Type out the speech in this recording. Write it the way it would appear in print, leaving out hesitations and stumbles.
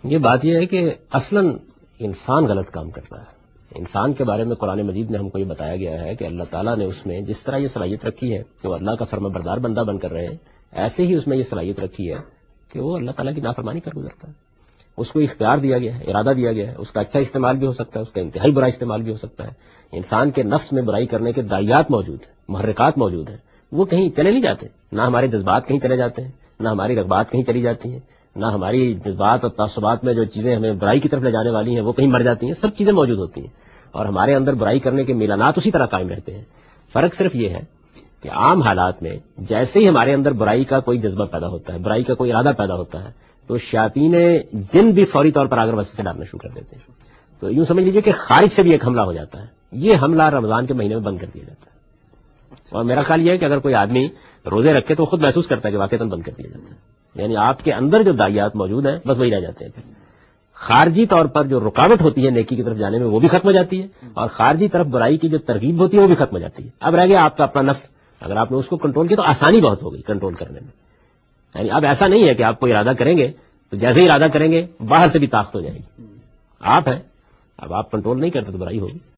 یہ بات یہ ہے کہ اصلاً انسان غلط کام کرتا ہے. انسان کے بارے میں قرآن مجید میں ہم کو یہ بتایا گیا ہے کہ اللہ تعالیٰ نے اس میں جس طرح یہ صلاحیت رکھی ہے کہ وہ اللہ کا فرما بردار بندہ بن کر رہے ہیں، ایسے ہی اس میں یہ صلاحیت رکھی ہے کہ وہ اللہ تعالیٰ کی نافرمانی کر گزرتا ہے. اس کو اختیار دیا گیا ہے، ارادہ دیا گیا ہے. اس کا اچھا استعمال بھی ہو سکتا ہے، اس کا انتہائی برا استعمال بھی ہو سکتا ہے. انسان کے نفس میں برائی کرنے کے داعیات موجود ہیں، محرکات موجود ہیں. وہ کہیں چلے نہیں جاتے، نہ ہمارے جذبات کہیں چلے جاتے ہیں، نہ ہماری رغبات کہیں چلی جاتی ہیں، نہ ہماری جذبات اور تعصبات میں جو چیزیں ہمیں برائی کی طرف لے جانے والی ہیں وہ کہیں مر جاتی ہیں. سب چیزیں موجود ہوتی ہیں اور ہمارے اندر برائی کرنے کے میلانات اسی طرح قائم رہتے ہیں. فرق صرف یہ ہے کہ عام حالات میں جیسے ہی ہمارے اندر برائی کا کوئی جذبہ پیدا ہوتا ہے، برائی کا کوئی ارادہ پیدا ہوتا ہے، تو شیاطین جن بھی فوری طور پر آگر وسوسے ڈالنا شروع کر دیتے ہیں. تو یوں سمجھ لیجیے کہ خارج سے بھی ایک حملہ ہو جاتا ہے. یہ حملہ رمضان کے مہینے میں بند کر دیا جاتا ہے. اور میرا خیال یہ ہے کہ اگر کوئی آدمی روزے رکھے تو خود محسوس کرتا ہے کہ واقعتاً بند کر دیا جاتا ہے. یعنی آپ کے اندر جو داعیات موجود ہیں بس وہی رہ جاتے ہیں. پھر خارجی طور پر جو رکاوٹ ہوتی ہے نیکی کی طرف جانے میں وہ بھی ختم ہو جاتی ہے، اور خارجی طرف برائی کی جو ترغیب ہوتی ہے وہ بھی ختم ہو جاتی ہے. اب رہ گیا آپ کا اپنا نفس. اگر آپ نے اس کو کنٹرول کیا تو آسانی بہت ہو گئی کنٹرول کرنے میں. یعنی اب ایسا نہیں ہے کہ آپ کو ارادہ کریں گے تو جیسے ہی ارادہ کریں گے باہر سے بھی طاقت ہو جائے گی. آپ ہیں، اب آپ کنٹرول نہیں کرتے تو برائی ہوگی.